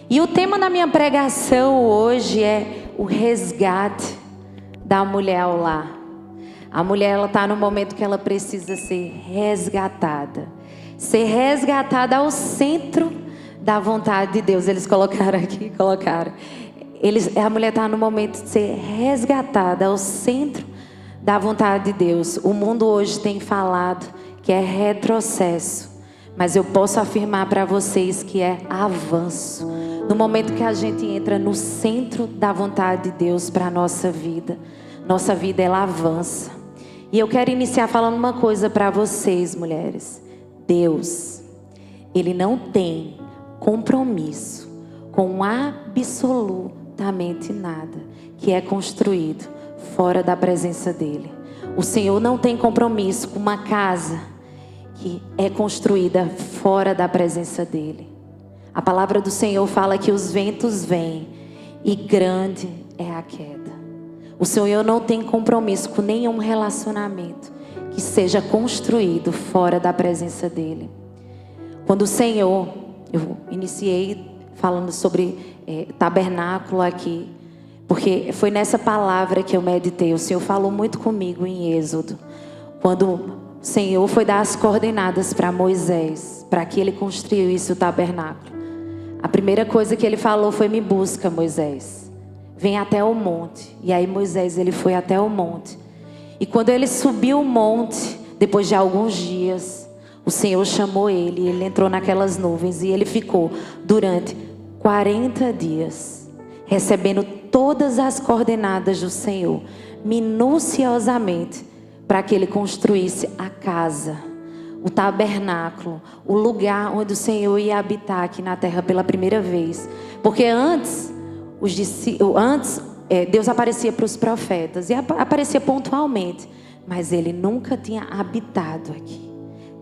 E o tema da minha pregação hoje é o resgate da mulher ao lar. A mulher, ela está no momento que ela precisa ser resgatada. Ser resgatada ao centro da vontade de Deus. Eles colocaram aqui, colocaram. A mulher está no momento de ser resgatada ao centro da vontade de Deus. O mundo hoje tem falado que é retrocesso, mas eu posso afirmar para vocês que é avanço. No momento que a gente entra no centro da vontade de Deus para a nossa vida ela avança. E eu quero iniciar falando uma coisa para vocês, mulheres. Deus, Ele não tem compromisso com absolutamente nada que é construído fora da presença dEle. O Senhor não tem compromisso com uma casa que é construída fora da presença dEle. A palavra do Senhor fala que os ventos vêm e grande é a queda. O Senhor não tem compromisso com nenhum relacionamento que seja construído fora da presença dEle. Quando o Senhor, eu iniciei falando sobre tabernáculo aqui, porque foi nessa palavra que eu meditei. O Senhor falou muito comigo em Êxodo, quando o Senhor foi dar as coordenadas para Moisés, para que ele construísse o tabernáculo. A primeira coisa que ele falou foi: me busca, Moisés. Vem até o monte. E aí Moisés, ele foi até o monte. E quando ele subiu o monte, depois de alguns dias, o Senhor chamou ele. E ele entrou naquelas nuvens. E ele ficou durante 40 dias, recebendo todas as coordenadas do Senhor, minuciosamente, para que ele construísse a casa, o tabernáculo, o lugar onde o Senhor ia habitar aqui na terra pela primeira vez. Porque antes Deus aparecia para os profetas e aparecia pontualmente, mas Ele nunca tinha habitado aqui.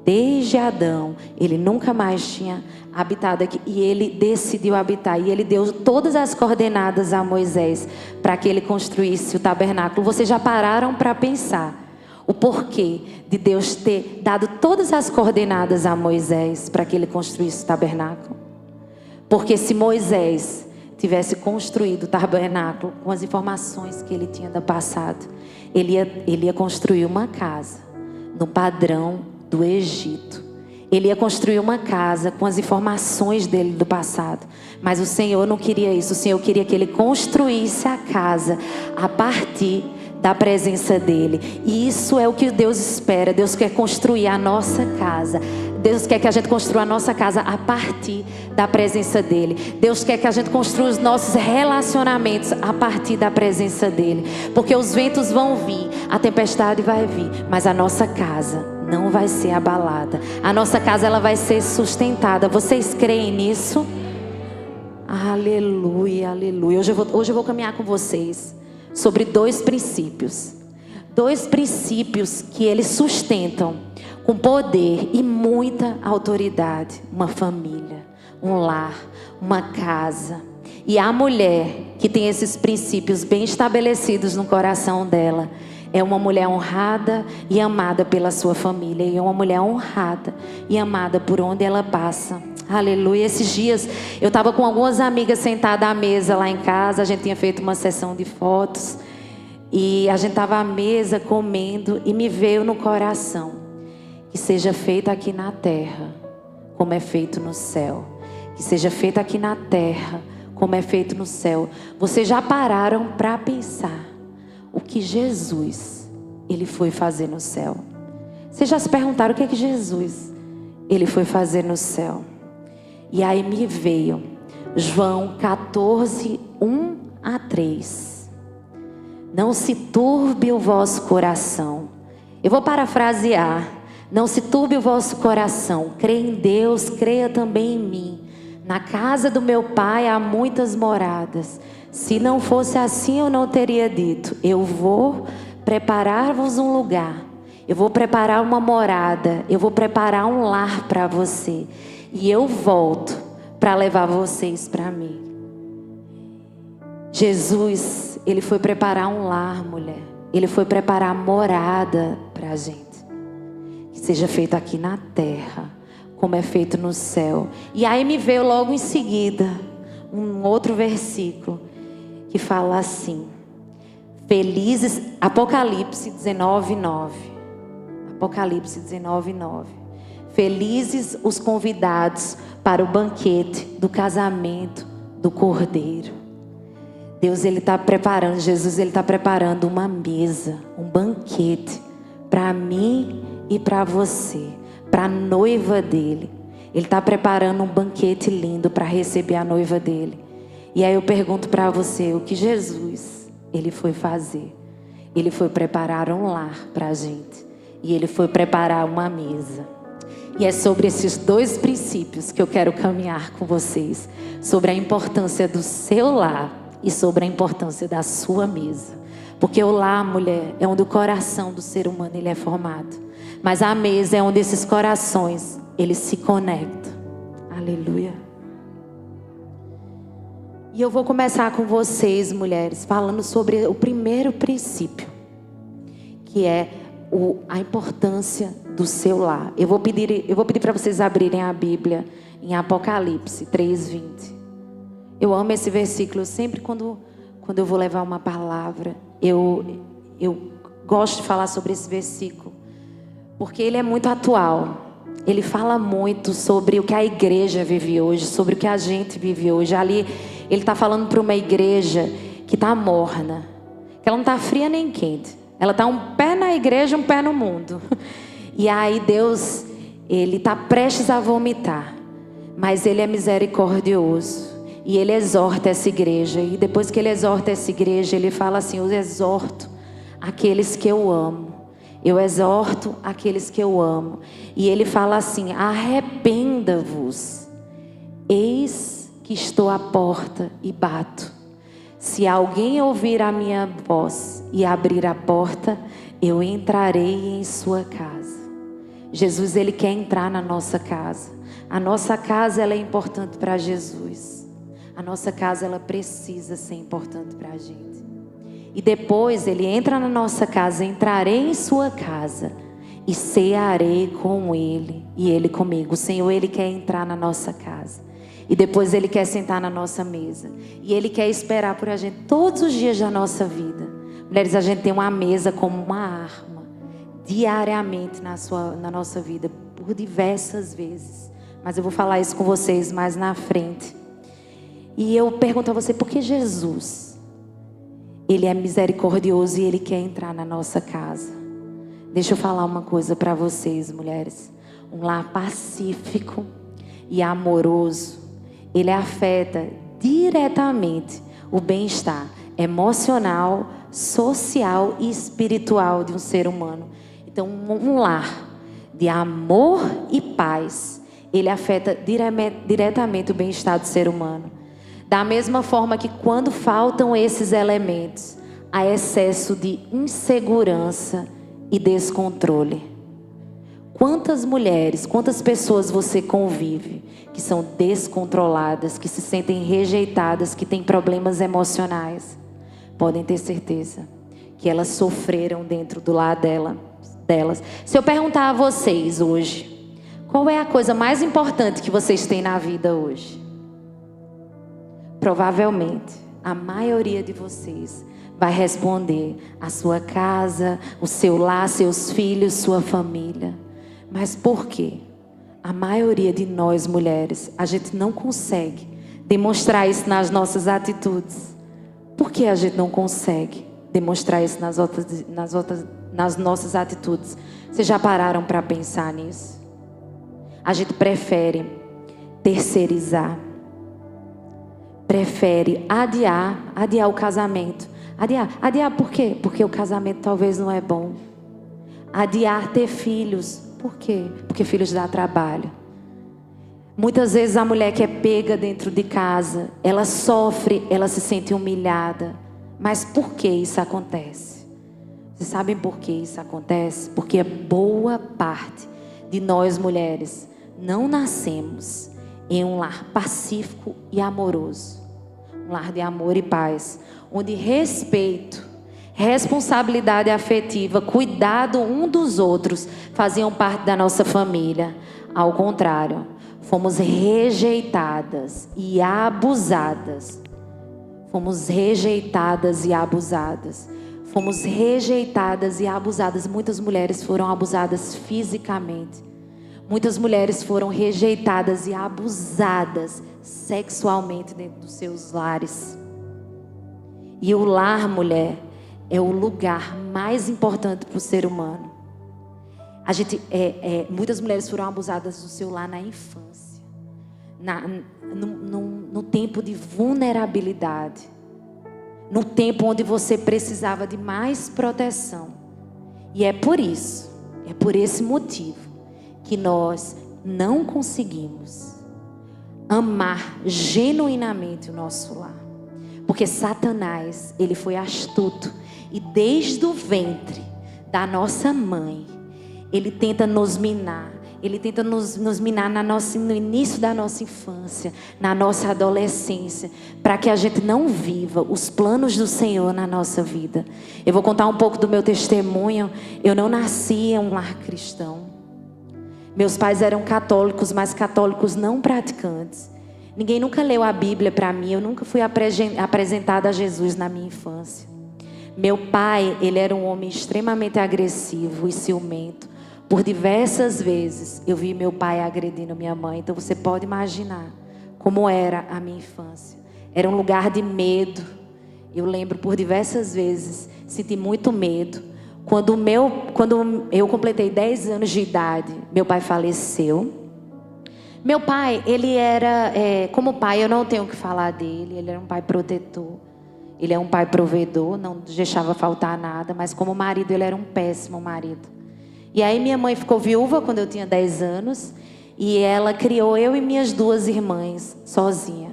Desde Adão, Ele nunca mais tinha habitado aqui, e Ele decidiu habitar, e Ele deu todas as coordenadas a Moisés para que ele construísse o tabernáculo. Vocês já pararam para pensar o porquê de Deus ter dado todas as coordenadas a Moisés para que ele construísse o tabernáculo? Porque se Moisés tivesse construído o tabernáculo com as informações que ele tinha do passado, ele ia construir uma casa no padrão do Egito. Ele ia construir uma casa com as informações dele do passado. Mas o Senhor não queria isso. O Senhor queria que ele construísse a casa a partir da presença dele. E isso é o que Deus espera. Deus quer construir a nossa casa. Deus quer que a gente construa a nossa casa a partir da presença dEle. Deus quer que a gente construa os nossos relacionamentos a partir da presença dEle. Porque os ventos vão vir, a tempestade vai vir, mas a nossa casa não vai ser abalada. A nossa casa, ela vai ser sustentada. Vocês creem nisso? Aleluia, aleluia. Hoje eu vou caminhar com vocês sobre dois princípios. Dois princípios que eles sustentam com poder e muita autoridade: uma família, um lar, uma casa. E a mulher que tem esses princípios bem estabelecidos no coração dela é uma mulher honrada e amada pela sua família. E é uma mulher honrada e amada por onde ela passa. Aleluia. Esses dias eu estava com algumas amigas sentadas à mesa lá em casa. A gente tinha feito uma sessão de fotos. E a gente estava à mesa comendo, e me veio no coração: que seja feito aqui na terra como é feito no céu. Que seja feito aqui na terra como é feito no céu. Vocês já pararam para pensar o que Jesus, ele foi fazer no céu? Vocês já se perguntaram o que é que Jesus, ele foi fazer no céu? E aí me veio João 14, 1-3. Não se turbe o vosso coração. Eu vou parafrasear. Não se turbe o vosso coração. Crê em Deus, creia também em mim. Na casa do meu pai há muitas moradas. Se não fosse assim, eu não teria dito: eu vou preparar-vos um lugar. Eu vou preparar uma morada. Eu vou preparar um lar para você. E eu volto para levar vocês para mim. Jesus, ele foi preparar um lar, mulher. Ele foi preparar morada para a gente. Que seja feito aqui na terra como é feito no céu. E aí me veio logo em seguida um outro versículo que fala assim: felizes, Apocalipse 19:9. Apocalipse 19:9. Felizes os convidados para o banquete do casamento do Cordeiro. Deus, Ele está preparando, Jesus, Ele está preparando uma mesa, um banquete para mim e para você, para a noiva dele. Ele está preparando um banquete lindo para receber a noiva dele. E aí eu pergunto para você, o que Jesus, Ele foi fazer? Ele foi preparar um lar para a gente. E Ele foi preparar uma mesa. E é sobre esses dois princípios que eu quero caminhar com vocês. Sobre a importância do seu lar e sobre a importância da sua mesa. Porque o lar, mulher, é onde o coração do ser humano ele é formado. Mas a mesa é onde esses corações, eles se conectam. Aleluia. E eu vou começar com vocês, mulheres, falando sobre o primeiro princípio. Que é a importância do seu lar. Eu vou pedir para vocês abrirem a Bíblia em Apocalipse 3:20. Eu amo esse versículo. Sempre quando eu vou levar uma palavra, eu gosto de falar sobre esse versículo, porque ele é muito atual. Ele fala muito sobre o que a igreja vive hoje, sobre o que a gente vive hoje. Ali ele está falando para uma igreja que está morna, que ela não está fria nem quente. Ela está um pé na igreja, um pé no mundo. E aí Deus, Ele está prestes a vomitar, mas Ele é misericordioso. E Ele exorta essa igreja. E depois que Ele exorta essa igreja, Ele fala assim: eu exorto aqueles que eu amo. Eu exorto aqueles que eu amo. E Ele fala assim: arrependa-vos. Eis que estou à porta e bato. Se alguém ouvir a minha voz e abrir a porta, eu entrarei em sua casa. Jesus, Ele quer entrar na nossa casa. A nossa casa, ela é importante para Jesus. A nossa casa, ela precisa ser importante para a gente. E depois Ele entra na nossa casa: entrarei em sua casa e cearei com Ele e Ele comigo. O Senhor, Ele quer entrar na nossa casa. E depois Ele quer sentar na nossa mesa. E Ele quer esperar por a gente todos os dias da nossa vida. Mulheres, a gente tem uma mesa como uma arma, diariamente na nossa vida, por diversas vezes. Mas eu vou falar isso com vocês mais na frente. E eu pergunto a você, por que Jesus, Ele é misericordioso e Ele quer entrar na nossa casa? Deixa eu falar uma coisa para vocês, mulheres. Um lar pacífico e amoroso, ele afeta diretamente o bem-estar emocional, social e espiritual de um ser humano. Então, um lar de amor e paz, ele afeta diretamente o bem-estar do ser humano. Da mesma forma que quando faltam esses elementos, há excesso de insegurança e descontrole. Quantas mulheres, quantas pessoas você convive que são descontroladas, que se sentem rejeitadas, que têm problemas emocionais? Podem ter certeza que elas sofreram dentro do lar delas. Se eu perguntar a vocês hoje, qual é a coisa mais importante que vocês têm na vida hoje? Provavelmente, a maioria de vocês vai responder: a sua casa, o seu lar, seus filhos, sua família. Mas por quê? A maioria de nós mulheres, a gente não consegue demonstrar isso nas nossas atitudes. Por que a gente não consegue demonstrar isso nas nossas atitudes? Vocês já pararam para pensar nisso? A gente prefere terceirizar, prefere adiar o casamento. Adiar por quê? Porque o casamento talvez não é bom. Adiar ter filhos. Por quê? Porque filhos dá trabalho. Muitas vezes a mulher que é pega dentro de casa, ela sofre, ela se sente humilhada. Mas por que isso acontece? Vocês sabem por que isso acontece? Porque boa parte de nós mulheres não nascemos em um lar pacífico e amoroso. Um lar de amor e paz, onde respeito, responsabilidade afetiva, cuidado um dos outros faziam parte da nossa família. Ao contrário, fomos rejeitadas e abusadas. Fomos rejeitadas e abusadas. Fomos rejeitadas e abusadas. Muitas mulheres foram abusadas fisicamente. Muitas mulheres foram rejeitadas e abusadas sexualmente dentro dos seus lares. E o lar, mulher, é o lugar mais importante para o ser humano. Muitas mulheres foram abusadas do seu lar na infância, no tempo de vulnerabilidade, no tempo onde você precisava de mais proteção. E é por esse motivo, que nós não conseguimos amar genuinamente o nosso lar. Porque Satanás, ele foi astuto, e desde o ventre da nossa mãe, ele tenta nos minar. Ele tenta nos minar no início da nossa infância, na nossa adolescência, para que a gente não viva os planos do Senhor na nossa vida. Eu vou contar um pouco do meu testemunho. Eu não nasci em um lar cristão. Meus pais eram católicos, mas católicos não praticantes. Ninguém nunca leu a Bíblia para mim. Eu nunca fui apresentada a Jesus na minha infância. Meu pai, ele era um homem extremamente agressivo e ciumento. Por diversas vezes eu vi meu pai agredindo minha mãe. Então você pode imaginar como era a minha infância. Era um lugar de medo. Eu lembro por diversas vezes, senti muito medo. Quando eu completei 10 anos de idade, meu pai faleceu. Meu pai, ele era, como pai, eu não tenho o que falar dele. Ele era um pai protetor. Ele é um pai provedor, não deixava faltar nada. Mas como marido, ele era um péssimo marido. E aí minha mãe ficou viúva quando eu tinha 10 anos. E ela criou eu e minhas 2 irmãs sozinha.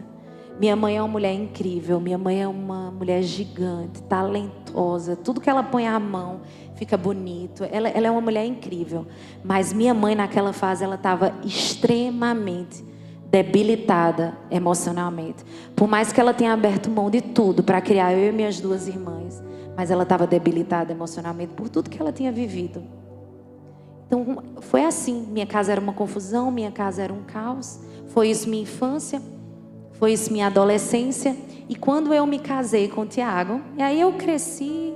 Minha mãe é uma mulher incrível. Minha mãe é uma mulher gigante, talentosa. Tudo que ela põe à mão fica bonito. Ela é uma mulher incrível. Mas minha mãe naquela fase, ela estava extremamente debilitada emocionalmente. Por mais que ela tenha aberto mão de tudo para criar eu e minhas 2 irmãs. Mas ela estava debilitada emocionalmente por tudo que ela tinha vivido. Então foi assim, minha casa era uma confusão, minha casa era um caos. Foi isso minha infância, foi isso minha adolescência. E quando eu me casei com o Tiago, e aí eu cresci,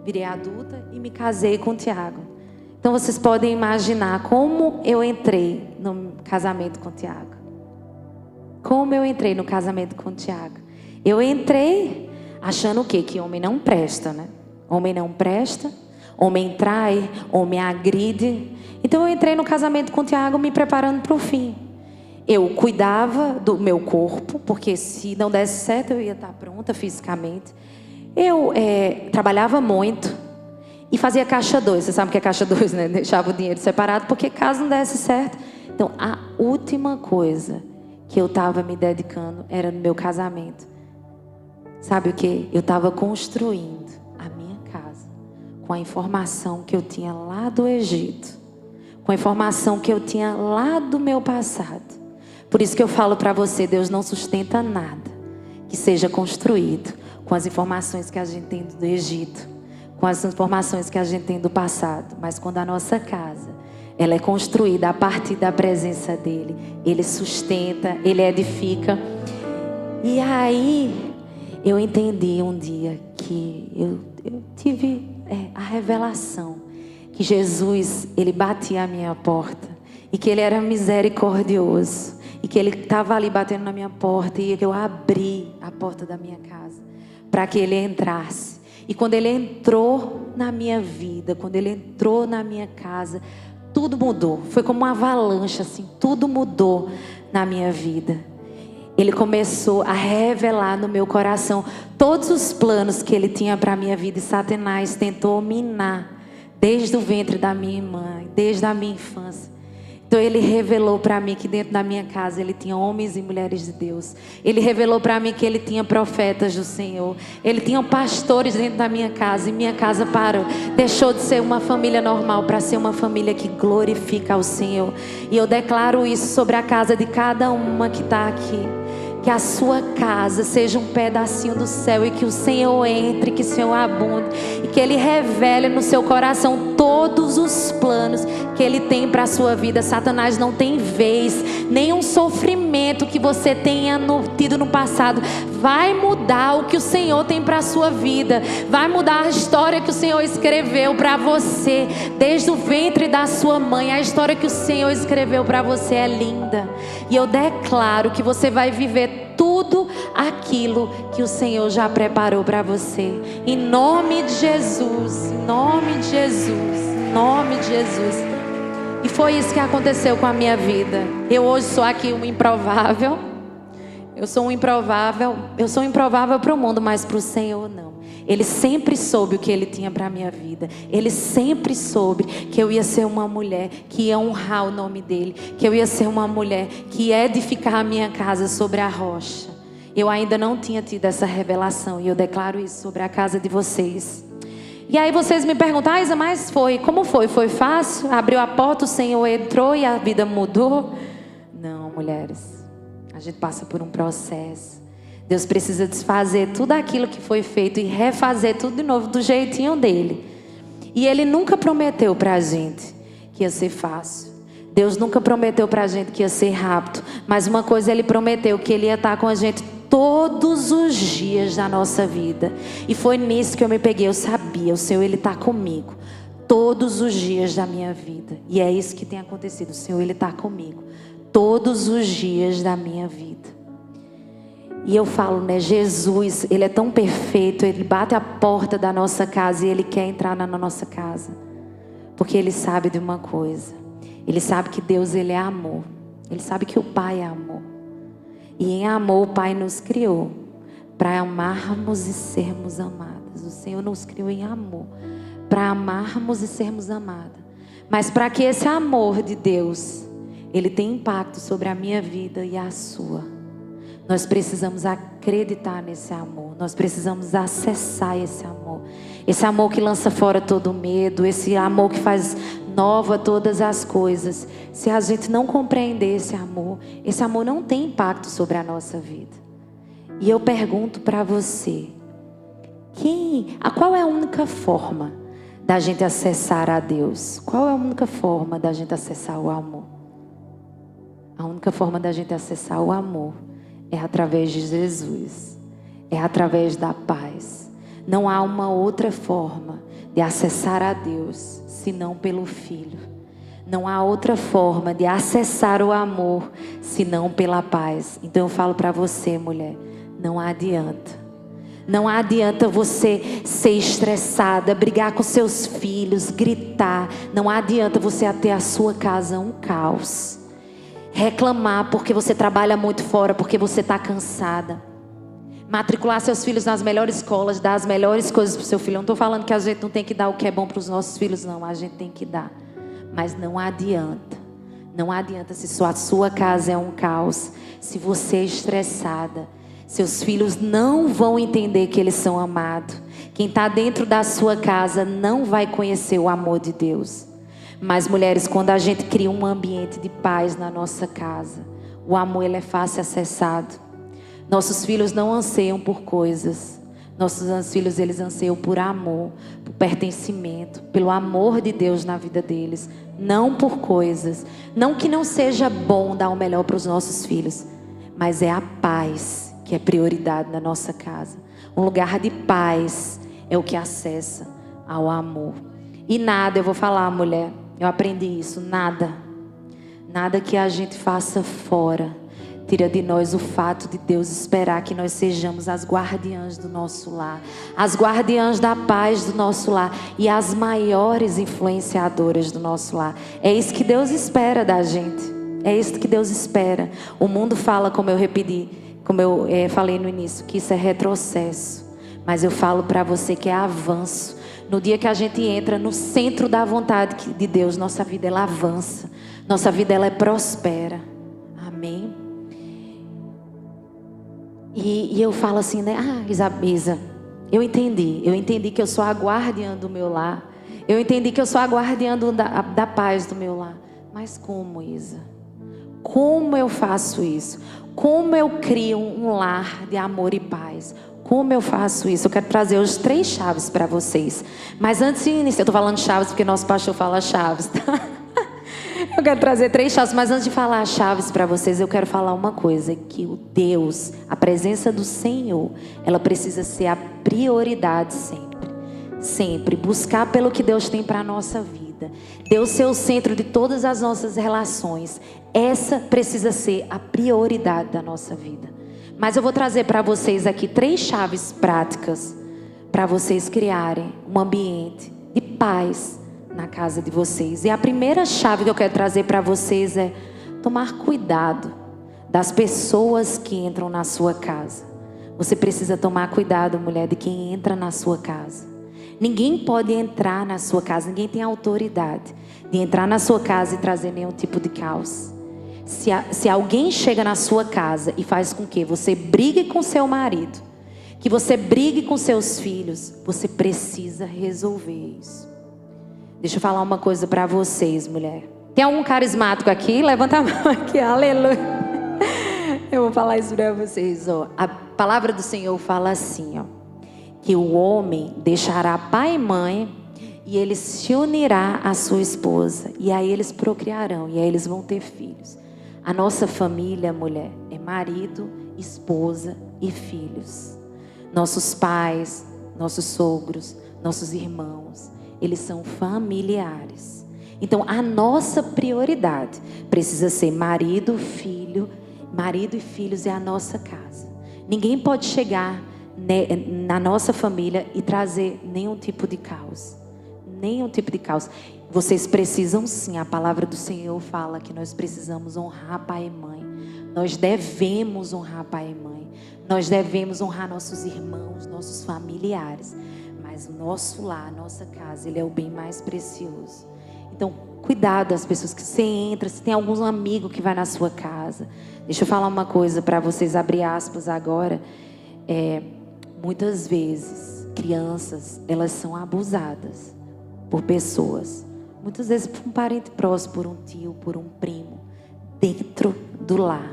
virei adulta e me casei com o Tiago. Então vocês podem imaginar como eu entrei no casamento com o Tiago. Como eu entrei no casamento com o Tiago. Eu entrei achando o quê? Que homem não presta, né? Homem não presta, homem trai, homem agride. Então eu entrei no casamento com o Tiago me preparando para o fim. Eu cuidava do meu corpo, porque se não desse certo eu ia estar pronta fisicamente. Eu trabalhava muito e fazia caixa 2. Você sabe o que é caixa 2, né? Deixava o dinheiro separado, porque caso não desse certo. Então a última coisa que eu estava me dedicando era no meu casamento. Sabe o que? Eu estava construindo a minha casa com a informação que eu tinha lá do Egito. Com a informação que eu tinha lá do meu passado. Por isso que eu falo para você, Deus não sustenta nada que seja construído com as informações que a gente tem do Egito, com as informações que a gente tem do passado. Mas quando a nossa casa, ela é construída a partir da presença dEle, Ele sustenta, Ele edifica. E aí, eu entendi um dia que eu tive a revelação que Jesus, Ele batia a minha porta e que Ele era misericordioso e que Ele estava ali batendo na minha porta e que eu abri a porta da minha casa para que Ele entrasse. E quando Ele entrou na minha vida, quando Ele entrou na minha casa, tudo mudou. Foi como uma avalanche, assim, tudo mudou na minha vida. Ele começou a revelar no meu coração todos os planos que Ele tinha para a minha vida. E Satanás tentou minar desde o ventre da minha mãe, desde a minha infância. Então Ele revelou para mim que dentro da minha casa Ele tinha homens e mulheres de Deus. Ele revelou para mim que Ele tinha profetas do Senhor. Ele tinha pastores dentro da minha casa. E minha casa parou. Deixou de ser uma família normal para ser uma família que glorifica ao Senhor. E eu declaro isso sobre a casa de cada uma que está aqui. Que a sua casa seja um pedacinho do céu e que o Senhor entre, que o Senhor abunde e que Ele revele no seu coração todos os planos que Ele tem para a sua vida. Satanás não tem vez. Nenhum sofrimento que você tenha tido no passado vai mudar o que o Senhor tem para a sua vida. Vai mudar a história que o Senhor escreveu para você desde o ventre da sua mãe. A história que o Senhor escreveu para você é linda. E eu declaro que você vai viver tudo aquilo que o Senhor já preparou para você. Em nome de Jesus, em nome de Jesus, em nome de Jesus. E foi isso que aconteceu com a minha vida. Eu hoje sou aqui um improvável. Eu sou um improvável para o mundo, mas para o Senhor não. Ele sempre soube o que Ele tinha para a minha vida. Ele sempre soube que eu ia ser uma mulher que ia honrar o nome dEle. Que eu ia ser uma mulher que ia edificar a minha casa sobre a rocha. Eu ainda não tinha tido essa revelação. E eu declaro isso sobre a casa de vocês. E aí vocês me perguntam, Isa, mas como foi? Foi fácil? Abriu a porta, o Senhor entrou e a vida mudou? Não, mulheres. A gente passa por um processo. Deus precisa desfazer tudo aquilo que foi feito e refazer tudo de novo do jeitinho dEle. E Ele nunca prometeu pra gente que ia ser fácil. Deus nunca prometeu pra gente que ia ser rápido. Mas uma coisa Ele prometeu, que Ele ia estar com a gente todos os dias da nossa vida. E foi nisso que eu me peguei. Eu sabia, o Senhor Ele está comigo todos os dias da minha vida. E é isso que tem acontecido. O Senhor Ele está comigo todos os dias da minha vida. E eu falo, né, Jesus, Ele é tão perfeito. Ele bate a porta da nossa casa e Ele quer entrar na nossa casa. Porque Ele sabe de uma coisa. Ele sabe que Deus, Ele é amor. Ele sabe que o Pai é amor. E em amor o Pai nos criou para amarmos e sermos amadas. O Senhor nos criou em amor para amarmos e sermos amadas. Mas para que esse amor de Deus, Ele tenha impacto sobre a minha vida e a sua, nós precisamos acreditar nesse amor. Nós precisamos acessar esse amor. Esse amor que lança fora todo medo. Esse amor que faz nova todas as coisas. Se a gente não compreender esse amor não tem impacto sobre a nossa vida. E eu pergunto para você, qual é a única forma da gente acessar a Deus? Qual é a única forma da gente acessar o amor? A única forma da gente acessar o amor é através de Jesus. É através da paz. Não há uma outra forma de acessar a Deus senão pelo Filho. Não há outra forma de acessar o amor senão pela paz. Então eu falo para você, mulher, não adianta. Não adianta você ser estressada, brigar com seus filhos, gritar. Não adianta você ter a sua casa um caos. Reclamar porque você trabalha muito fora, porque você está cansada. Matricular seus filhos nas melhores escolas, dar as melhores coisas para o seu filho. Eu não estou falando que a gente não tem que dar o que é bom para os nossos filhos, não. A gente tem que dar. Mas não adianta. Não adianta se a sua casa é um caos. Se você é estressada, seus filhos não vão entender que eles são amados. Quem está dentro da sua casa não vai conhecer o amor de Deus. Mas, mulheres, quando a gente cria um ambiente de paz na nossa casa, o amor ele é fácil acessado. Nossos filhos não anseiam por coisas. Nossos filhos, eles anseiam por amor, por pertencimento, pelo amor de Deus na vida deles. Não por coisas. Não que não seja bom dar o melhor para os nossos filhos, mas é a paz que é prioridade na nossa casa. Um lugar de paz é o que acessa ao amor. E nada, eu vou falar, mulher, eu aprendi isso, nada que a gente faça fora tira de nós o fato de Deus esperar que nós sejamos as guardiãs do nosso lar, as guardiãs da paz do nosso lar e as maiores influenciadoras do nosso lar. É isso que Deus espera da gente. É isso que Deus espera. O mundo fala, como eu falei no início, que isso é retrocesso. Mas eu falo para você que é avanço. No dia que a gente entra no centro da vontade de Deus, nossa vida ela avança. Nossa vida ela é prospera. Amém? E eu falo assim, né? Isa, eu entendi que eu sou a guardiã do meu lar. Eu entendi que eu sou a guardiã da paz do meu lar. Mas como, Isa? Como eu faço isso? Como eu crio um lar de amor e paz? Como eu faço isso? Eu quero trazer hoje 3 chaves para vocês. Mas antes de iniciar, eu estou falando chaves porque nosso pastor fala chaves, tá? Eu quero trazer 3 chaves, mas antes de falar chaves para vocês, eu quero falar uma coisa, que o Deus, a presença do Senhor, ela precisa ser a prioridade sempre. Sempre. Buscar pelo que Deus tem para a nossa vida. Deus ser o centro de todas as nossas relações. Essa precisa ser a prioridade da nossa vida. Mas eu vou trazer para vocês aqui 3 chaves práticas para vocês criarem um ambiente de paz na casa de vocês. E a primeira chave que eu quero trazer para vocês é tomar cuidado das pessoas que entram na sua casa. Você precisa tomar cuidado, mulher, de quem entra na sua casa. Ninguém pode entrar na sua casa, ninguém tem autoridade de entrar na sua casa e trazer nenhum tipo de caos. Se alguém chega na sua casa e faz com que você brigue com seu marido, que você brigue com seus filhos, você precisa resolver isso. Deixa eu falar uma coisa para vocês, mulher. Tem algum carismático aqui? Levanta a mão aqui, aleluia. Eu vou falar isso para vocês, ó. A palavra do Senhor fala assim, ó, que o homem deixará pai e mãe e ele se unirá à sua esposa, e aí eles procriarão, e aí eles vão ter filhos. A nossa família, mulher, é marido, esposa e filhos. Nossos pais, nossos sogros, nossos irmãos, eles são familiares. Então a nossa prioridade precisa ser marido e filhos é a nossa casa. Ninguém pode chegar na nossa família e trazer nenhum tipo de caos. Nenhum tipo de caos. Vocês precisam sim, a palavra do Senhor fala que nós precisamos honrar pai e mãe. Nós devemos honrar pai e mãe. Nós devemos honrar nossos irmãos, nossos familiares. Mas o nosso lar, a nossa casa, ele é o bem mais precioso. Então, cuidado das pessoas que você entra, se tem algum amigo que vai na sua casa. Deixa eu falar uma coisa para vocês, abrir aspas agora. Muitas vezes, crianças, elas são abusadas por pessoas. Muitas vezes por um parente próximo, por um tio, por um primo, dentro do lar.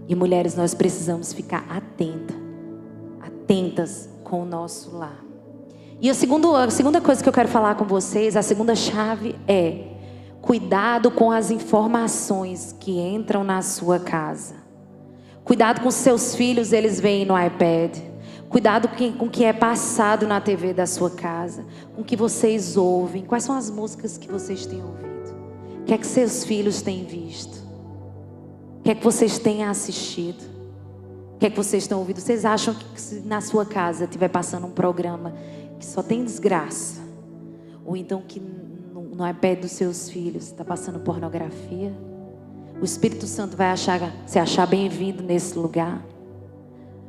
E mulheres, nós precisamos ficar atentas com o nosso lar. E a segunda coisa que eu quero falar com vocês, a segunda chave é cuidado com as informações que entram na sua casa. Cuidado com seus filhos, eles veem no iPad. Cuidado com o que é passado na TV da sua casa, com o que vocês ouvem. Quais são as músicas que vocês têm ouvido? O que é que seus filhos têm visto? O que é que vocês têm assistido? O que é que vocês estão ouvindo? Vocês acham que se na sua casa estiver passando um programa que só tem desgraça? Ou então que no iPad dos seus filhos está passando pornografia? O Espírito Santo vai se achar bem-vindo nesse lugar?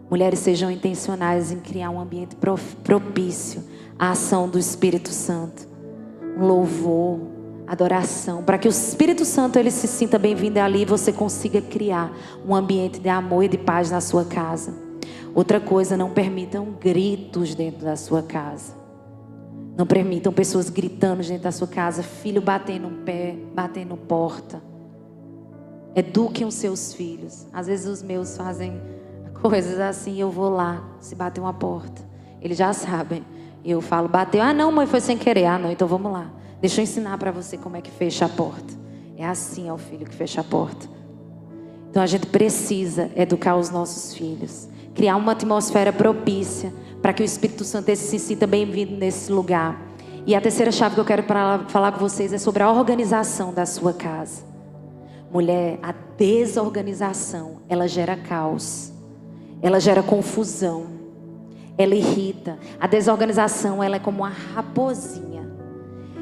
Mulheres, sejam intencionais em criar um ambiente propício à ação do Espírito Santo. Um louvor, adoração, para que o Espírito Santo ele se sinta bem-vindo ali e você consiga criar um ambiente de amor e de paz na sua casa. Outra coisa, não permitam gritos dentro da sua casa. Não permitam pessoas gritando dentro da sua casa, filho batendo no pé, batendo porta. Eduquem os seus filhos. Às vezes os meus fazem coisas assim, eu vou lá, se bater uma porta, eles já sabem. Eu falo, bateu, ah não mãe, foi sem querer, ah não, então vamos lá. Deixa eu ensinar para você como é que fecha a porta. É assim, o filho que fecha a porta. Então a gente precisa educar os nossos filhos, criar uma atmosfera propícia para que o Espírito Santo se sinta bem-vindo nesse lugar. E a terceira chave que eu quero falar com vocês é sobre a organização da sua casa. Mulher, a desorganização, ela gera caos. Ela gera confusão, ela irrita. A desorganização, ela é como uma raposinha.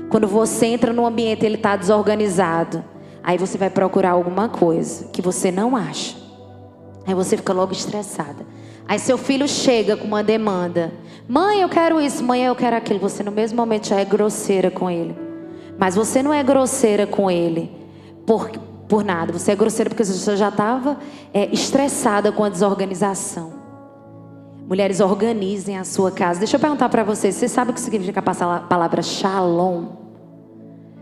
Quando você entra no ambiente, ele está desorganizado. Aí você vai procurar alguma coisa que você não acha. Aí você fica logo estressada. Aí seu filho chega com uma demanda. Mãe, eu quero isso. Mãe, eu quero aquilo. Você no mesmo momento já é grosseira com ele. Mas você não é grosseira com ele por nada. Você é grosseira porque você já estava estressada com a desorganização. Mulheres, organizem a sua casa. Deixa eu perguntar para vocês. Vocês sabem o que significa a palavra shalom?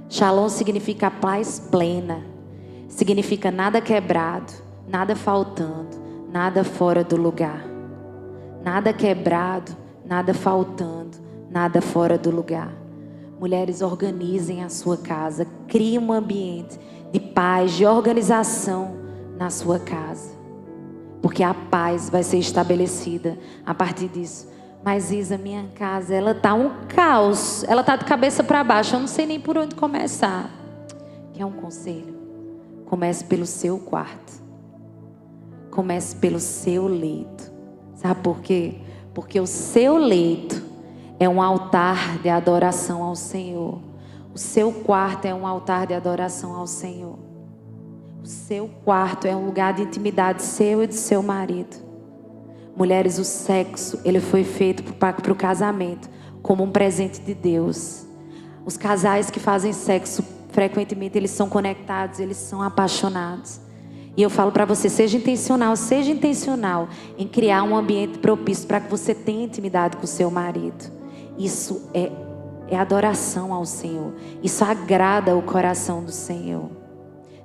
Shalom significa paz plena. significa nada quebrado, nada faltando, nada fora do lugar. Nada quebrado, nada faltando, nada fora do lugar. Mulheres, organizem a sua casa, criem um ambiente de paz, de organização na sua casa. Porque a paz vai ser estabelecida a partir disso. Mas Isa, minha casa, ela tá um caos, ela tá de cabeça para baixo, eu não sei nem por onde começar. Quer um conselho? Comece pelo seu quarto. Comece pelo seu leito. Sabe por quê? Porque o seu leito é um altar de adoração ao Senhor. O seu quarto é um altar de adoração ao Senhor. O seu quarto é um lugar de intimidade seu e do seu marido. Mulheres, o sexo, ele foi feito para o casamento, como um presente de Deus. Os casais que fazem sexo, frequentemente, eles são conectados, eles são apaixonados. E eu falo para você, seja intencional em criar um ambiente propício para que você tenha intimidade com o seu marido. Isso é adoração ao Senhor. Isso agrada o coração do Senhor.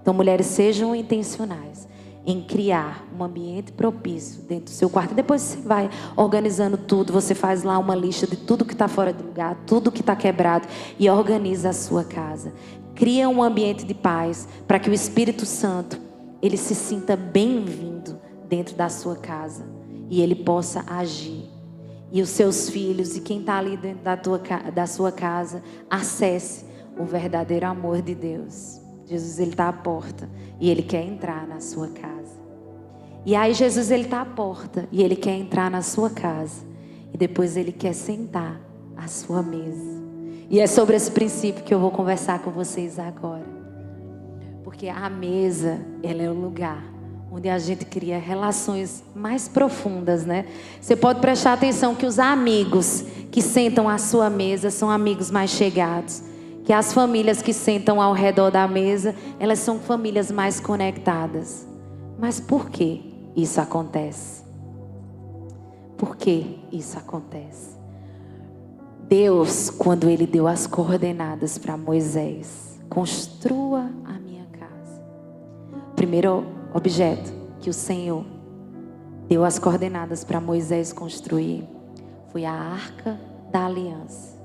Então, mulheres, sejam intencionais em criar um ambiente propício dentro do seu quarto. Depois você vai organizando tudo, você faz lá uma lista de tudo que está fora do lugar, tudo que está quebrado e organiza a sua casa. Cria um ambiente de paz para que o Espírito Santo, ele se sinta bem-vindo dentro da sua casa e ele possa agir. E os seus filhos e quem está ali dentro da sua casa, acesse o verdadeiro amor de Deus. Jesus, ele está à porta e ele quer entrar na sua casa. E aí Jesus, ele está à porta e ele quer entrar na sua casa. E depois ele quer sentar à sua mesa. E é sobre esse princípio que eu vou conversar com vocês agora. Porque a mesa, ela é o lugar onde a gente cria relações mais profundas, né? Você pode prestar atenção que os amigos que sentam à sua mesa são amigos mais chegados. Que as famílias que sentam ao redor da mesa, elas são famílias mais conectadas. Mas por que isso acontece? Por que isso acontece? Deus, quando ele deu as coordenadas para Moisés, construa a minha casa. O primeiro objeto que o Senhor deu as coordenadas para Moisés construir foi a Arca da Aliança,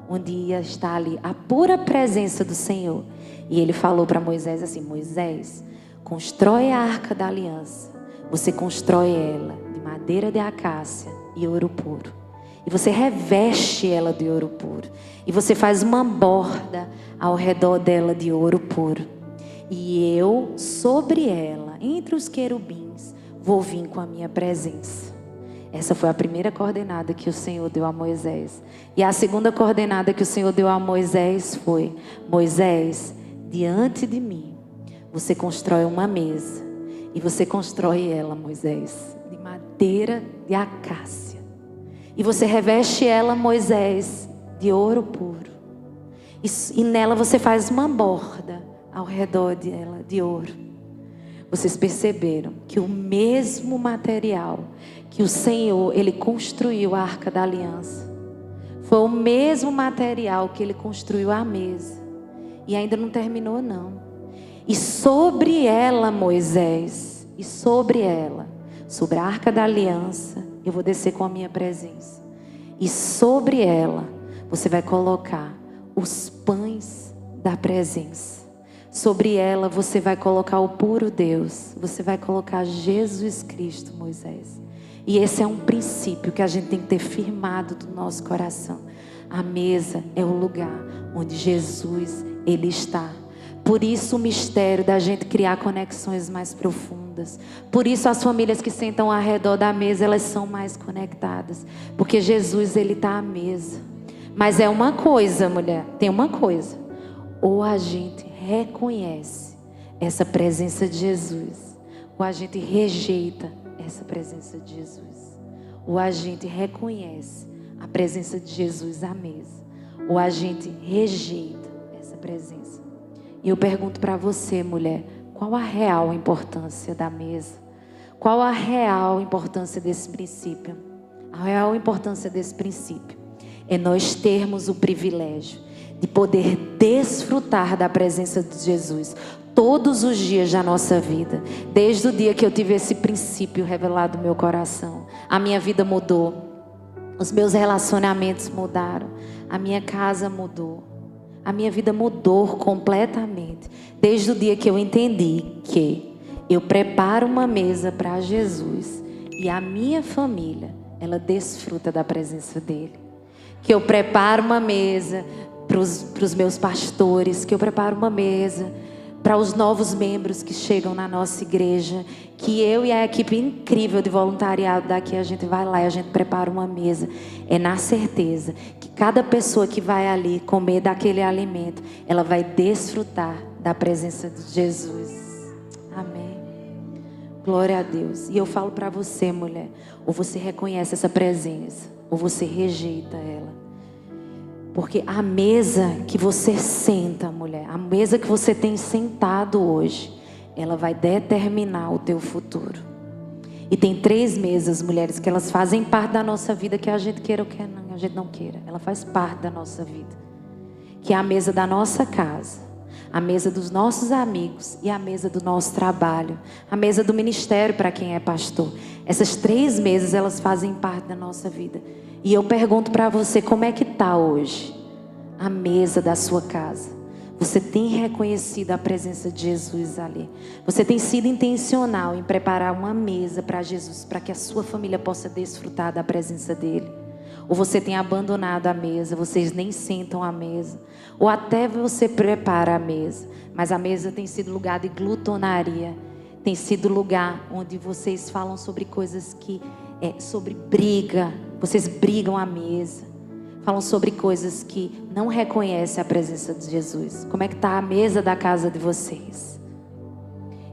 onde ia estar ali a pura presença do Senhor. E ele falou para Moisés assim: Moisés, constrói a Arca da Aliança. Você constrói ela de madeira de acácia e ouro puro. E você reveste ela de ouro puro. E você faz uma borda ao redor dela de ouro puro. E eu, sobre ela, entre os querubins, vou vir com a minha presença. Essa foi a primeira coordenada que o Senhor deu a Moisés. E a segunda coordenada que o Senhor deu a Moisés foi: Moisés, diante de mim, você constrói uma mesa. E você constrói ela, Moisés, de madeira de acácia. E você reveste ela, Moisés, de ouro puro. E nela você faz uma borda ao redor dela de ouro. Vocês perceberam que o mesmo material que o Senhor, ele construiu a Arca da Aliança, foi o mesmo material que ele construiu a mesa. E ainda não terminou, não. E sobre ela, Moisés, e sobre ela, sobre a Arca da Aliança, eu vou descer com a minha presença. E sobre ela, você vai colocar os pães da presença. Sobre ela, você vai colocar o puro Deus. Você vai colocar Jesus Cristo, Moisés. E esse é um princípio que a gente tem que ter firmado do nosso coração. A mesa é o lugar onde Jesus, ele está. Por isso o mistério da gente criar conexões mais profundas. Por isso as famílias que sentam ao redor da mesa, elas são mais conectadas. Porque Jesus, ele está à mesa. Mas é uma coisa, mulher, tem uma coisa. Ou a gente reconhece essa presença de Jesus, ou a gente rejeita essa presença de Jesus. Ou a gente reconhece a presença de Jesus à mesa, ou a gente rejeita essa presença. E eu pergunto para você, mulher, qual a real importância da mesa? Qual a real importância desse princípio? A real importância desse princípio é nós termos o privilégio de poder desfrutar da presença de Jesus todos os dias da nossa vida. Desde o dia que eu tive esse princípio revelado no meu coração, a minha vida mudou. Os meus relacionamentos mudaram. A minha casa mudou. A minha vida mudou completamente. Desde o dia que eu entendi que eu preparo uma mesa para Jesus e a minha família, ela desfruta da presença dele. Que eu preparo uma mesa para os meus pastores, que eu preparo uma mesa para os novos membros que chegam na nossa igreja, que eu e a equipe incrível de voluntariado daqui, a gente vai lá e a gente prepara uma mesa. É na certeza que cada pessoa que vai ali comer daquele alimento, ela vai desfrutar da presença de Jesus. Amém. Glória a Deus. E eu falo para você, mulher, ou você reconhece essa presença, ou você rejeita ela. Porque a mesa que você senta, mulher, a mesa que você tem sentado hoje, ela vai determinar o teu futuro. E tem 3 mesas, mulheres, que elas fazem parte da nossa vida, que a gente queira ou quer não, a gente não queira. Ela faz parte da nossa vida. Que é a mesa da nossa casa, a mesa dos nossos amigos e a mesa do nosso trabalho, a mesa do ministério para quem é pastor. Essas 3 mesas, elas fazem parte da nossa vida. E eu pergunto para você, como é que está hoje a mesa da sua casa? Você tem reconhecido a presença de Jesus ali? Você tem sido intencional em preparar uma mesa para Jesus, para que a sua família possa desfrutar da presença dele? Ou você tem abandonado a mesa, vocês nem sentam à mesa? Ou até você prepara a mesa, mas a mesa tem sido lugar de glutonaria, tem sido lugar onde vocês falam sobre coisas que sobre briga, vocês brigam à mesa, falam sobre coisas que não reconhecem a presença de Jesus. Como é que está a mesa da casa de vocês?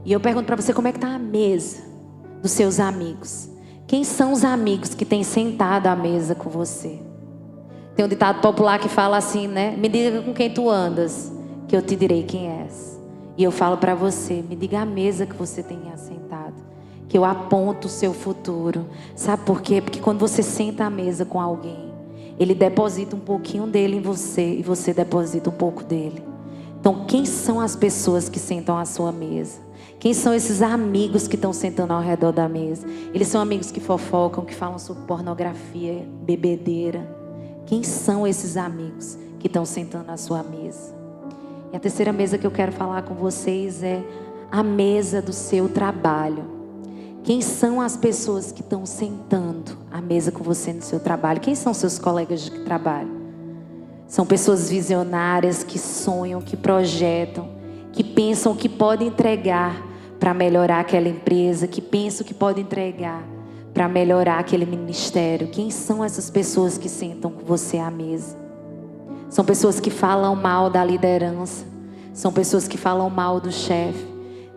E eu pergunto para você, como é que está a mesa dos seus amigos? Quem são os amigos que têm sentado à mesa com você? Tem um ditado popular que fala assim, né? Me diga com quem tu andas, que eu te direi quem és. E eu falo para você, me diga a mesa que você tem assentado, que eu aponto o seu futuro. Sabe por quê? Porque quando você senta à mesa com alguém, ele deposita um pouquinho dele em você e você deposita um pouco dele. Então, quem são as pessoas que sentam à sua mesa? Quem são esses amigos que estão sentando ao redor da mesa? Eles são amigos que fofocam, que falam sobre pornografia, bebedeira. Quem são esses amigos que estão sentando à sua mesa? E a terceira mesa que eu quero falar com vocês é a mesa do seu trabalho. Quem são as pessoas que estão sentando à mesa com você no seu trabalho? Quem são seus colegas de trabalho? São pessoas visionárias que sonham, que projetam, que pensam que podem entregar para melhorar aquela empresa, que pensam que podem entregar para melhorar aquele ministério. Quem são essas pessoas que sentam com você à mesa? São pessoas que falam mal da liderança, são pessoas que falam mal do chefe.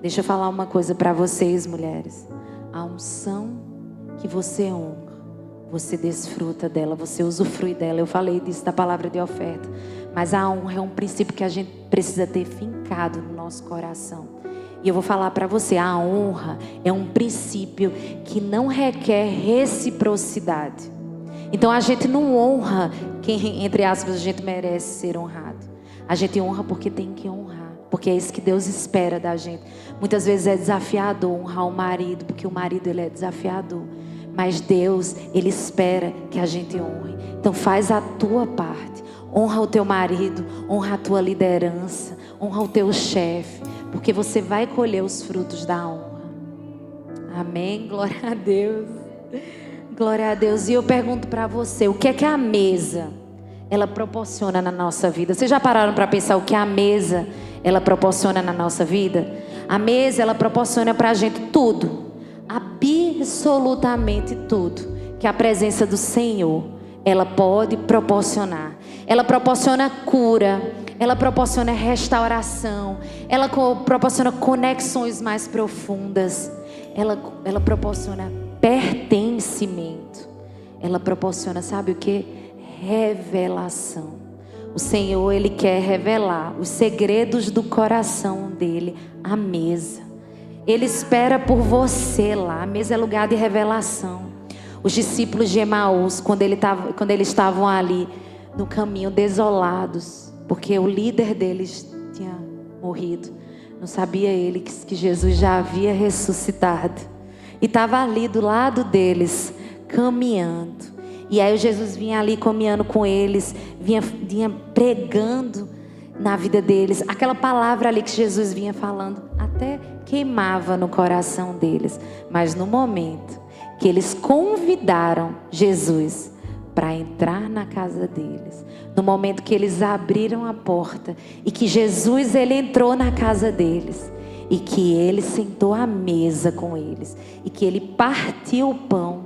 Deixa eu falar uma coisa para vocês, mulheres. A unção que você honra, você desfruta dela, você usufrui dela. Eu falei disso da palavra de oferta. Mas a honra é um princípio que a gente precisa ter fincado no nosso coração. E eu vou falar para você, a honra é um princípio que não requer reciprocidade. Então a gente não honra quem, entre aspas, a gente merece ser honrado. A gente honra porque tem que honrar. Porque é isso que Deus espera da gente. Muitas vezes é desafiador honrar o marido, porque o marido ele é desafiador. Mas Deus, ele espera que a gente honre. Então faz a tua parte. Honra o teu marido, honra a tua liderança, honra o teu chefe, porque você vai colher os frutos da honra. Amém? Glória a Deus. Glória a Deus. E eu pergunto para você, o que é que a mesa ela proporciona na nossa vida? Vocês já pararam para pensar o que a mesa ela proporciona na nossa vida? A mesa ela proporciona para a gente tudo, absolutamente tudo que a presença do Senhor ela pode proporcionar. Ela proporciona cura, ela proporciona restauração, ela proporciona conexões mais profundas, ela proporciona pertencimento, ela proporciona, sabe o que? Revelação. O Senhor, Ele quer revelar os segredos do coração dEle à mesa. Ele espera por você lá. A mesa é lugar de revelação. Os discípulos de Emaús, quando eles estavam ali no caminho desolados, porque o líder deles tinha morrido. Não sabia ele que Jesus já havia ressuscitado. E estava ali do lado deles, caminhando. E aí Jesus vinha ali caminhando com eles, vinha pregando na vida deles. Aquela palavra ali que Jesus vinha falando, até queimava no coração deles. Mas no momento que eles convidaram Jesus para entrar na casa deles, no momento que eles abriram a porta e que Jesus ele entrou na casa deles e que ele sentou à mesa com eles e que ele partiu o pão,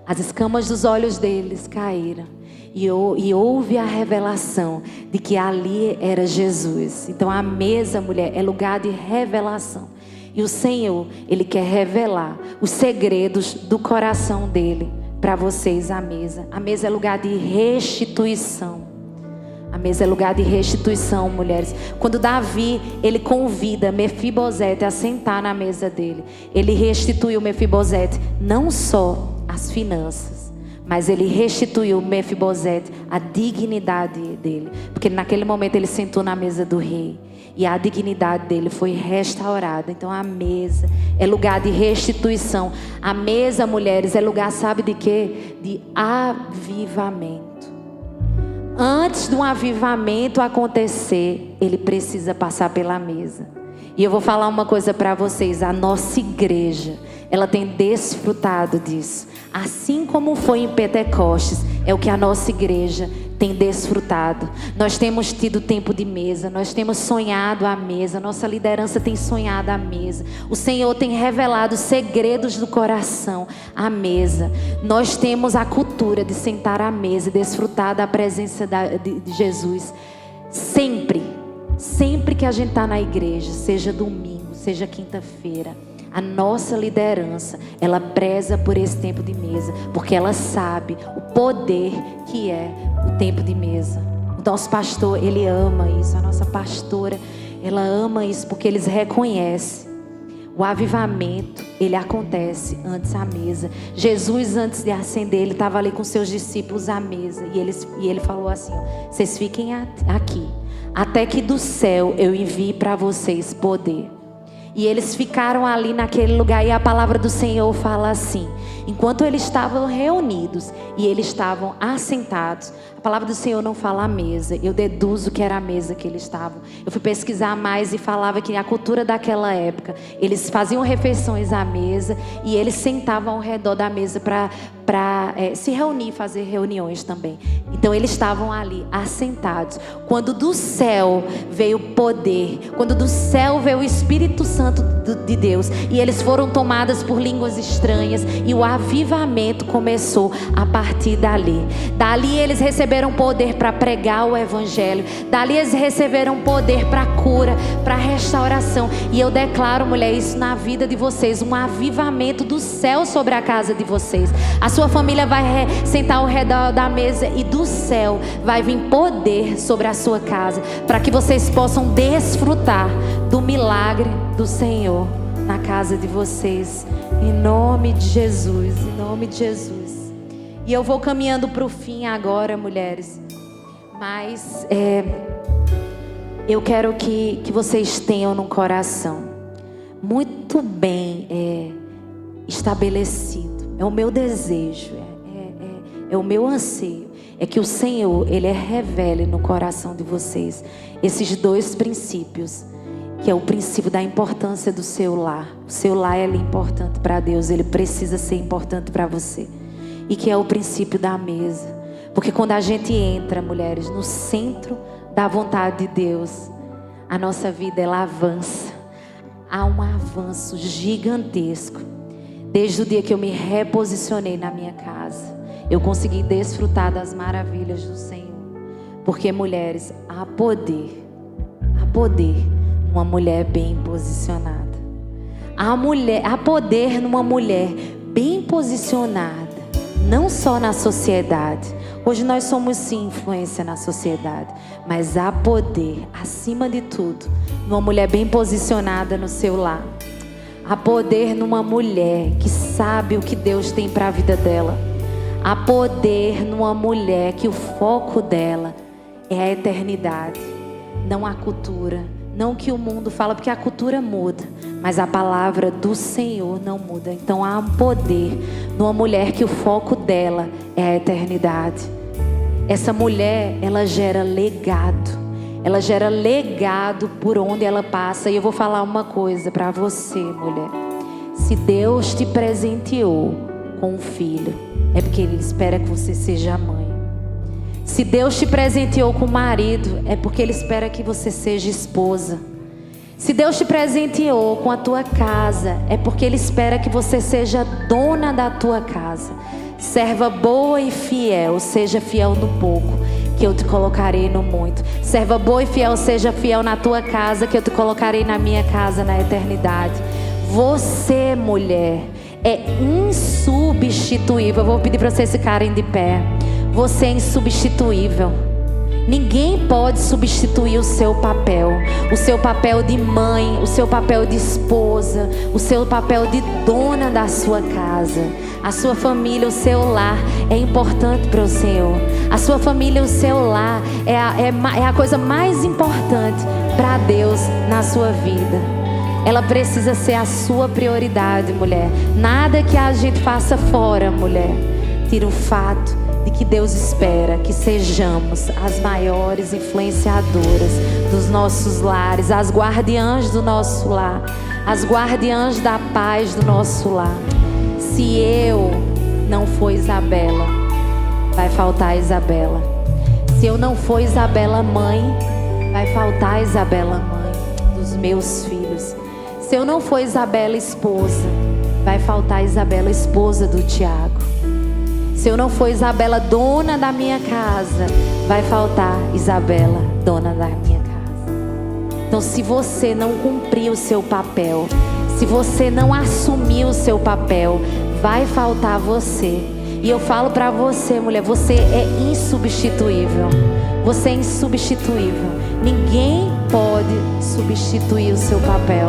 as escamas dos olhos deles caíram e houve a revelação de que ali era Jesus. Então a mesa, mulher, é lugar de revelação. E o Senhor, Ele quer revelar os segredos do coração dEle para vocês. A mesa é lugar de restituição. A mesa é lugar de restituição, mulheres. Quando Davi, ele convida Mefibosete a sentar na mesa dele, ele restituiu Mefibosete não só as finanças, mas ele restituiu Mefibosete a dignidade dele. Porque naquele momento ele sentou na mesa do rei e a dignidade dele foi restaurada. Então a mesa é lugar de restituição. A mesa, mulheres, é lugar, sabe de quê? De avivamento. Antes de um avivamento acontecer, ele precisa passar pela mesa. E eu vou falar uma coisa para vocês. A nossa igreja, ela tem desfrutado disso. Assim como foi em Pentecostes, é o que a nossa igreja tem desfrutado. Nós temos tido tempo de mesa, nós temos sonhado a mesa, nossa liderança tem sonhado a mesa. O Senhor tem revelado segredos do coração à mesa. Nós temos a cultura de sentar à mesa e desfrutar da presença de Jesus. Sempre que a gente está na igreja, seja domingo, seja quinta-feira, a nossa liderança, ela preza por esse tempo de mesa, porque ela sabe o poder que é o tempo de mesa. O nosso pastor, ele ama isso. A nossa pastora, ela ama isso, porque eles reconhecem o avivamento, ele acontece antes à mesa. Jesus, antes de ascender, ele estava ali com seus discípulos à mesa, e ele falou assim, ó, vocês fiquem aqui, até que do céu eu envie para vocês poder. E eles ficaram ali naquele lugar, e a palavra do Senhor fala assim: enquanto eles estavam reunidos e eles estavam assentados, a palavra do Senhor não fala a mesa, eu deduzo que era a mesa que eles estavam. Eu fui pesquisar mais e falava que a cultura daquela época, eles faziam refeições à mesa e eles sentavam ao redor da mesa para se reunir, fazer reuniões também. Então eles estavam ali assentados. Quando do céu veio poder, quando do céu veio o Espírito Santo de Deus, e eles foram tomadas por línguas estranhas, e o avivamento começou a partir dali. Dali eles receberam poder para pregar o evangelho. Dali eles receberam poder para cura, para restauração. E eu declaro, mulher, isso na vida de vocês, um avivamento do céu sobre a casa de vocês. A sua família vai sentar ao redor da mesa, e do céu vai vir poder sobre a sua casa, para que vocês possam desfrutar do milagre do Senhor na casa de vocês, em nome de Jesus, em nome de Jesus. E eu vou caminhando para o fim agora, mulheres, mas eu quero que vocês tenham no coração muito bem estabelecido. É o meu desejo, é o meu anseio, é que o Senhor, Ele revele no coração de vocês esses dois princípios, que é o princípio da importância do seu lar. O seu lar é importante para Deus, ele precisa ser importante para você. E que é o princípio da mesa. Porque quando a gente entra, mulheres, no centro da vontade de Deus, a nossa vida, ela avança. Há um avanço gigantesco. Desde o dia que eu me reposicionei na minha casa, eu consegui desfrutar das maravilhas do Senhor. Porque, mulheres, há poder numa mulher bem posicionada. Há poder numa mulher bem posicionada, não só na sociedade. Hoje nós somos sim influência na sociedade, mas há poder, acima de tudo, numa mulher bem posicionada no seu lar. Há poder numa mulher que sabe o que Deus tem para a vida dela. Há poder numa mulher que o foco dela é a eternidade, não a cultura, Não o que o mundo fala, porque a cultura muda, mas a palavra do Senhor não muda. Então há um poder numa mulher que o foco dela é a eternidade. Essa mulher, ela gera legado. Ela gera legado por onde ela passa. E eu vou falar uma coisa para você, mulher. Se Deus te presenteou com um filho, é porque Ele espera que você seja mãe. Se Deus te presenteou com um marido, é porque Ele espera que você seja esposa. Se Deus te presenteou com a tua casa, é porque Ele espera que você seja dona da tua casa. Serva boa e fiel, seja fiel no pouco, que eu te colocarei no muito. Serva boa e fiel, seja fiel na tua casa, que eu te colocarei na minha casa na eternidade. Você, mulher, é insubstituível. Eu vou pedir para vocês ficarem de pé. Você é insubstituível. Ninguém pode substituir o seu papel de mãe, o seu papel de esposa, o seu papel de dona da sua casa. A sua família, o seu lar é importante para o Senhor. A sua família, o seu lar é a coisa mais importante para Deus na sua vida. Ela precisa ser a sua prioridade, mulher. Nada que a gente faça fora, mulher, tira o fato de que Deus espera que sejamos as maiores influenciadoras dos nossos lares, as guardiãs do nosso lar, as guardiãs da paz do nosso lar. Se eu não for Isabela, vai faltar Isabela. Se eu não for Isabela mãe, vai faltar Isabela mãe dos meus filhos. Se eu não for Isabela esposa, vai faltar Isabela esposa do Tiago. Se eu não for Isabela dona da minha casa, vai faltar Isabela dona da minha casa. Então, se você não cumprir o seu papel, se você não assumir o seu papel, vai faltar você. E eu falo para você, mulher, você é insubstituível. Você é insubstituível. Ninguém pode substituir o seu papel.